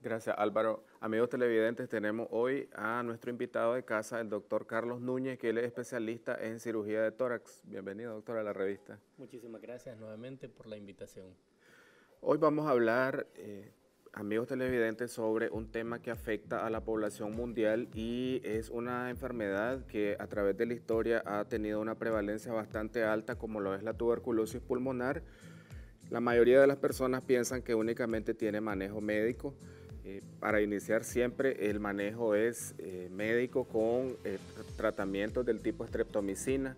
Gracias, Álvaro. Amigos televidentes, tenemos hoy a nuestro invitado de casa, el doctor Carlos Núñez, que él es especialista en cirugía de tórax. Bienvenido, doctor, a la revista. Muchísimas gracias nuevamente por la invitación. Hoy vamos a hablar, amigos televidentes, sobre un tema que afecta a la población mundial y es una enfermedad que a través de la historia ha tenido una prevalencia bastante alta, como lo es la tuberculosis pulmonar. La mayoría de las personas piensan que únicamente tiene manejo médico. Para iniciar siempre el manejo es médico con tratamientos del tipo streptomicina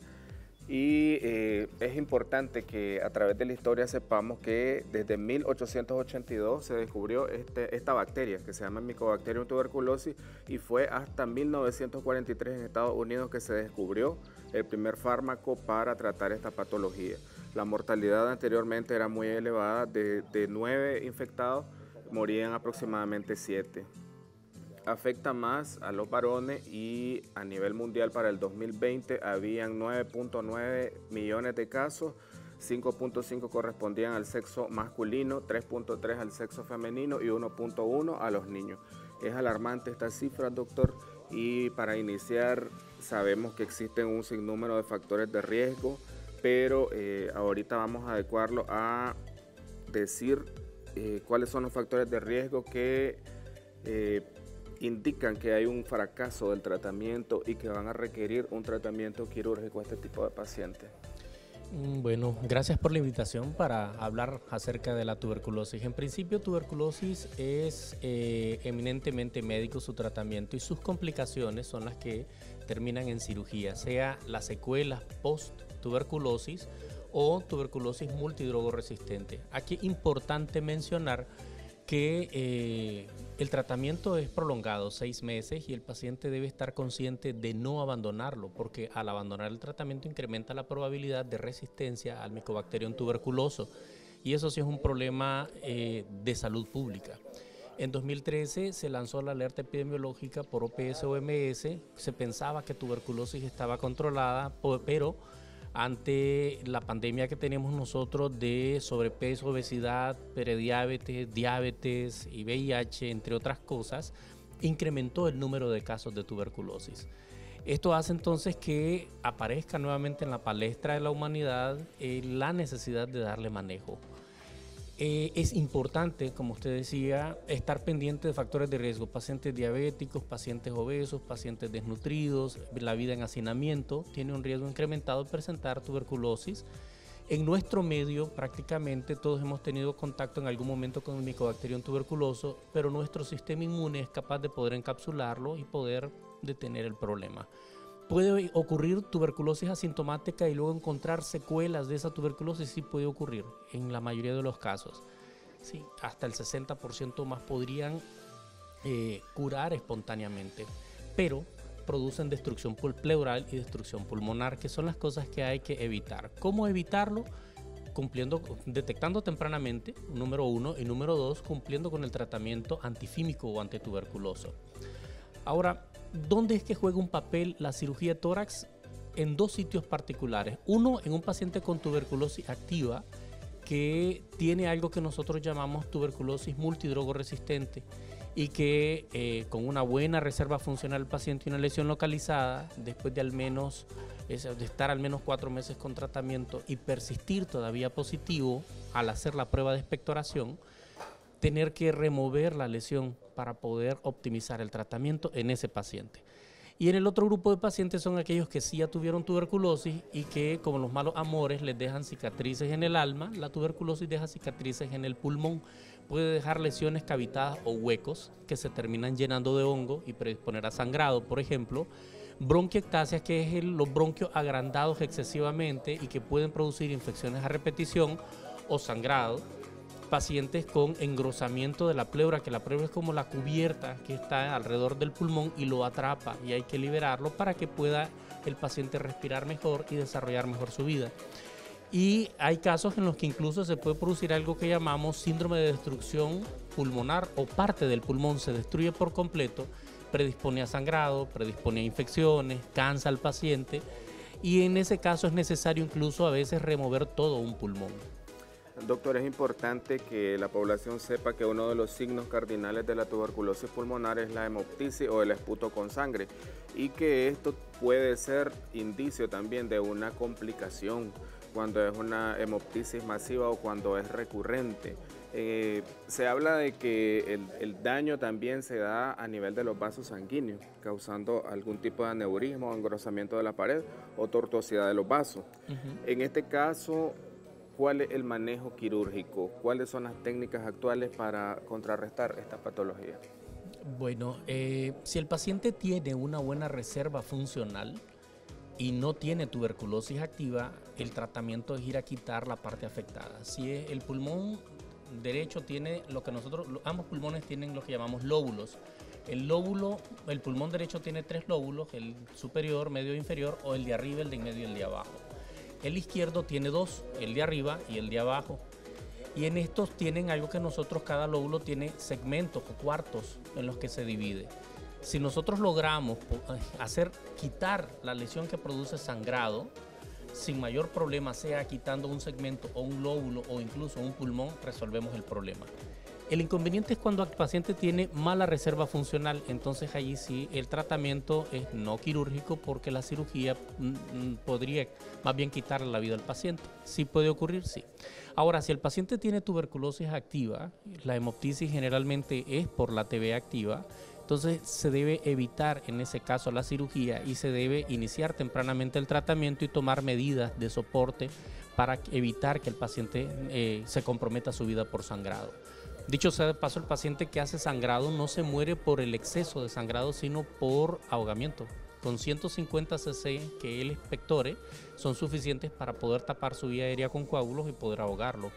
y es importante que a través de la historia sepamos que desde 1882 se descubrió esta bacteria que se llama Mycobacterium tuberculosis y fue hasta 1943 en Estados Unidos que se descubrió el primer fármaco para tratar esta patología. La mortalidad anteriormente era muy elevada, de 9 infectados morían aproximadamente 7. Afecta más a los varones y a nivel mundial para el 2020 habían 9.9 millones de casos, 5.5 correspondían al sexo masculino, 3.3 al sexo femenino y 1.1 a los niños. Es alarmante esta cifra, doctor, y para iniciar sabemos que existen un sinnúmero de factores de riesgo, pero ahorita vamos a adecuarlo a decir cuáles son los factores de riesgo que indican que hay un fracaso del tratamiento y que van a requerir un tratamiento quirúrgico a este tipo de pacientes. Bueno, gracias por la invitación para hablar acerca de la tuberculosis. En principio, tuberculosis es eminentemente médico su tratamiento y sus complicaciones son las que terminan en cirugía, sea las secuelas post-tuberculosis o tuberculosis multidrogoresistente. Aquí es importante mencionar que el tratamiento es prolongado, 6 meses, y el paciente debe estar consciente de no abandonarlo, porque al abandonar el tratamiento incrementa la probabilidad de resistencia al Mycobacterium tuberculoso, y eso sí es un problema de salud pública. En 2013 se lanzó la alerta epidemiológica por OPS-OMS, se pensaba que tuberculosis estaba controlada, pero ante la pandemia que tenemos nosotros de sobrepeso, obesidad, prediabetes, diabetes y VIH, entre otras cosas, incrementó el número de casos de tuberculosis. Esto hace entonces que aparezca nuevamente en la palestra de la humanidad la necesidad de darle manejo. Es importante, como usted decía, estar pendiente de factores de riesgo, pacientes diabéticos, pacientes obesos, pacientes desnutridos, la vida en hacinamiento tiene un riesgo incrementado de presentar tuberculosis. En nuestro medio prácticamente todos hemos tenido contacto en algún momento con el Mycobacterium tuberculoso, pero nuestro sistema inmune es capaz de poder encapsularlo y poder detener el problema. ¿Puede ocurrir tuberculosis asintomática y luego encontrar secuelas de esa tuberculosis? Sí puede ocurrir, en la mayoría de los casos. Sí, hasta el 60% más podrían curar espontáneamente, pero producen destrucción pleural y destrucción pulmonar, que son las cosas que hay que evitar. ¿Cómo evitarlo? Detectando tempranamente, número 1, y número 2, cumpliendo con el tratamiento antifímico o antituberculoso. Ahora, ¿dónde es que juega un papel la cirugía de tórax? En 2 sitios particulares. Uno, en un paciente con tuberculosis activa que tiene algo que nosotros llamamos tuberculosis multidrogoresistente y que con una buena reserva funcional del paciente y una lesión localizada, después de estar al menos 4 meses con tratamiento y persistir todavía positivo al hacer la prueba de expectoración, tener que remover la lesión para poder optimizar el tratamiento en ese paciente. Y en el otro grupo de pacientes son aquellos que sí ya tuvieron tuberculosis y que, como los malos amores, les dejan cicatrices en el alma. La tuberculosis deja cicatrices en el pulmón, puede dejar lesiones cavitadas o huecos que se terminan llenando de hongo y predisponer a sangrado, por ejemplo. Bronquiectasia, que es los bronquios agrandados excesivamente y que pueden producir infecciones a repetición o sangrado. Pacientes con engrosamiento de la pleura, que la pleura es como la cubierta que está alrededor del pulmón y lo atrapa y hay que liberarlo para que pueda el paciente respirar mejor y desarrollar mejor su vida. Y hay casos en los que incluso se puede producir algo que llamamos síndrome de destrucción pulmonar, o parte del pulmón se destruye por completo, predispone a sangrado, predispone a infecciones, cansa al paciente y en ese caso es necesario incluso a veces remover todo un pulmón. Doctor, es importante que la población sepa que uno de los signos cardinales de la tuberculosis pulmonar es la hemoptisis o el esputo con sangre y que esto puede ser indicio también de una complicación cuando es una hemoptisis masiva o cuando es recurrente. Se habla de que el daño también se da a nivel de los vasos sanguíneos, causando algún tipo de aneurisma o engrosamiento de la pared o tortuosidad de los vasos. En este caso, ¿cuál es el manejo quirúrgico? ¿Cuáles son las técnicas actuales para contrarrestar esta patología? Bueno, si el paciente tiene una buena reserva funcional y no tiene tuberculosis activa, el tratamiento es ir a quitar la parte afectada. Si el pulmón derecho tiene lo que nosotros, ambos pulmones tienen lo que llamamos lóbulos. El pulmón derecho tiene 3 lóbulos, el superior, medio e inferior, o el de arriba, el de en medio y el de abajo. El izquierdo tiene 2, el de arriba y el de abajo. Y en estos tienen algo que nosotros, cada lóbulo tiene segmentos o cuartos en los que se divide. Si nosotros logramos quitar la lesión que produce sangrado, sin mayor problema, sea quitando un segmento o un lóbulo o incluso un pulmón, resolvemos el problema. El inconveniente es cuando el paciente tiene mala reserva funcional, entonces allí sí el tratamiento es no quirúrgico porque la cirugía podría más bien quitarle la vida al paciente. ¿Sí puede ocurrir? Sí. Ahora, si el paciente tiene tuberculosis activa, la hemoptisis generalmente es por la TB activa, entonces se debe evitar en ese caso la cirugía y se debe iniciar tempranamente el tratamiento y tomar medidas de soporte para evitar que el paciente se comprometa su vida por sangrado. Dicho sea de paso, el paciente que hace sangrado no se muere por el exceso de sangrado, sino por ahogamiento. Con 150 cc que él expectore son suficientes para poder tapar su vía aérea con coágulos y poder ahogarlo.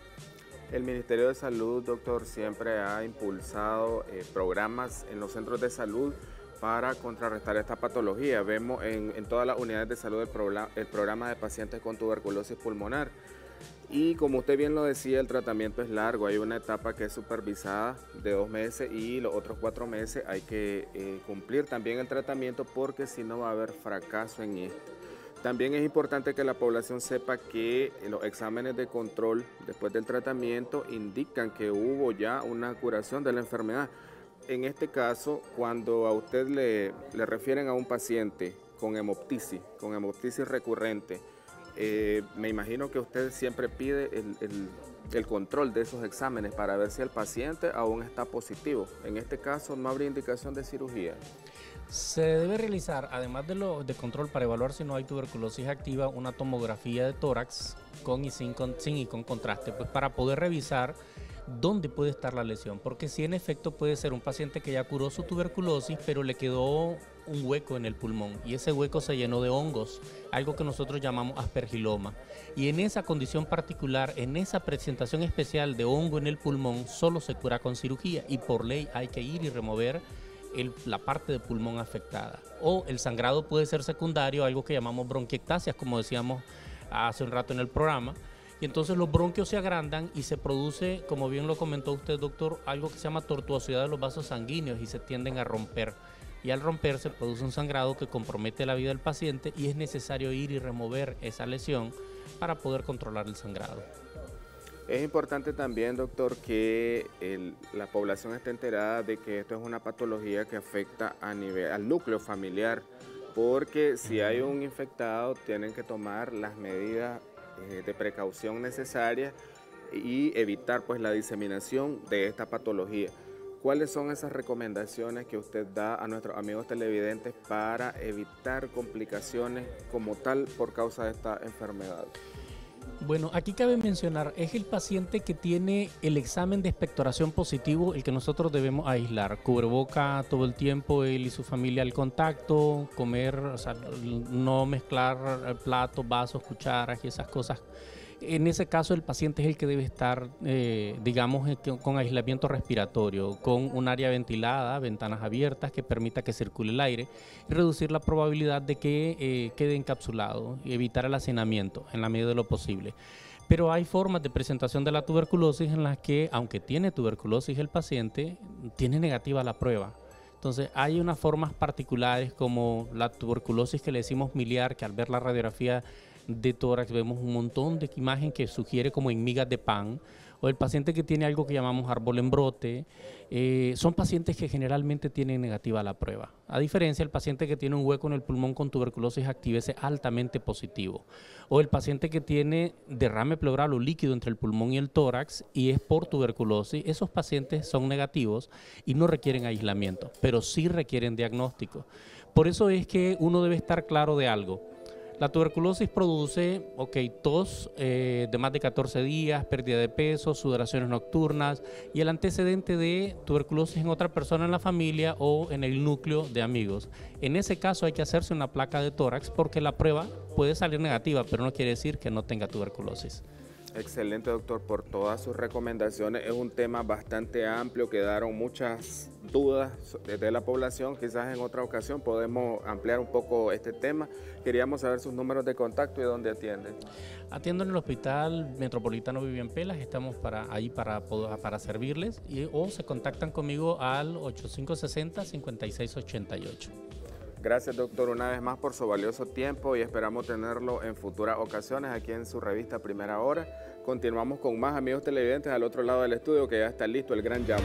El Ministerio de Salud, doctor, siempre ha impulsado programas en los centros de salud para contrarrestar esta patología. Vemos en todas las unidades de salud el programa de pacientes con tuberculosis pulmonar. Y como usted bien lo decía, el tratamiento es largo. Hay una etapa que es supervisada de 2 meses y los otros 4 meses hay que cumplir también el tratamiento porque si no va a haber fracaso en esto. También es importante que la población sepa que los exámenes de control después del tratamiento indican que hubo ya una curación de la enfermedad. En este caso, cuando a usted le refieren a un paciente con hemoptisis recurrente, me imagino que usted siempre pide el control de esos exámenes para ver si el paciente aún está positivo. En este caso, no habría indicación de cirugía. Se debe realizar, además de control para evaluar si no hay tuberculosis activa, una tomografía de tórax con y sin contraste, pues para poder revisar dónde puede estar la lesión, porque si en efecto puede ser un paciente que ya curó su tuberculosis, pero le quedó un hueco en el pulmón y ese hueco se llenó de hongos, algo que nosotros llamamos aspergiloma. Y en esa condición particular, en esa presentación especial de hongo en el pulmón, solo se cura con cirugía y por ley hay que ir y remover la parte del pulmón afectada. O el sangrado puede ser secundario, algo que llamamos bronquiectasias, como decíamos hace un rato en el programa. Y entonces los bronquios se agrandan y se produce, como bien lo comentó usted, doctor, algo que se llama tortuosidad de los vasos sanguíneos y se tienden a romper. Y al romper se produce un sangrado que compromete la vida del paciente y es necesario ir y remover esa lesión para poder controlar el sangrado. Es importante también, doctor, que la población esté enterada de que esto es una patología que afecta al núcleo familiar, porque si hay un infectado tienen que tomar las medidas de precaución necesarias y evitar pues la diseminación de esta patología. ¿Cuáles son esas recomendaciones que usted da a nuestros amigos televidentes para evitar complicaciones como tal por causa de esta enfermedad? Bueno, aquí cabe mencionar, es el paciente que tiene el examen de expectoración positivo el que nosotros debemos aislar. Cubreboca todo el tiempo, él y su familia al contacto, comer, o sea, no mezclar platos, vasos, cucharas y esas cosas. En ese caso el paciente es el que debe estar, digamos, con aislamiento respiratorio, con un área ventilada, ventanas abiertas que permita que circule el aire y reducir la probabilidad de que quede encapsulado y evitar el hacinamiento en la medida de lo posible. Pero hay formas de presentación de la tuberculosis en las que, aunque tiene tuberculosis el paciente, tiene negativa la prueba. Entonces hay unas formas particulares como la tuberculosis que le decimos miliar, que al ver la radiografía de tórax, vemos un montón de imagen que sugiere como en migas de pan, o el paciente que tiene algo que llamamos árbol en brote, son pacientes que generalmente tienen negativa la prueba. A diferencia, el paciente que tiene un hueco en el pulmón con tuberculosis activa es altamente positivo. O el paciente que tiene derrame pleural o líquido entre el pulmón y el tórax y es por tuberculosis, esos pacientes son negativos y no requieren aislamiento, pero sí requieren diagnóstico. Por eso es que uno debe estar claro de algo. La tuberculosis produce, tos de más de 14 días, pérdida de peso, sudoraciones nocturnas y el antecedente de tuberculosis en otra persona en la familia o en el núcleo de amigos. En ese caso hay que hacerse una placa de tórax porque la prueba puede salir negativa, pero no quiere decir que no tenga tuberculosis. Excelente, doctor, por todas sus recomendaciones. Es un tema bastante amplio, quedaron muchas dudas de la población. Quizás en otra ocasión podemos ampliar un poco este tema. Queríamos saber sus números de contacto y dónde atienden. Atiendo en el Hospital Metropolitano Vivian Pelas, estamos ahí para servirles o se contactan conmigo al 8560-5688. Gracias, doctor, una vez más por su valioso tiempo y esperamos tenerlo en futuras ocasiones aquí en su revista Primera Hora. Continuamos con más amigos televidentes al otro lado del estudio que ya está listo el gran llamo.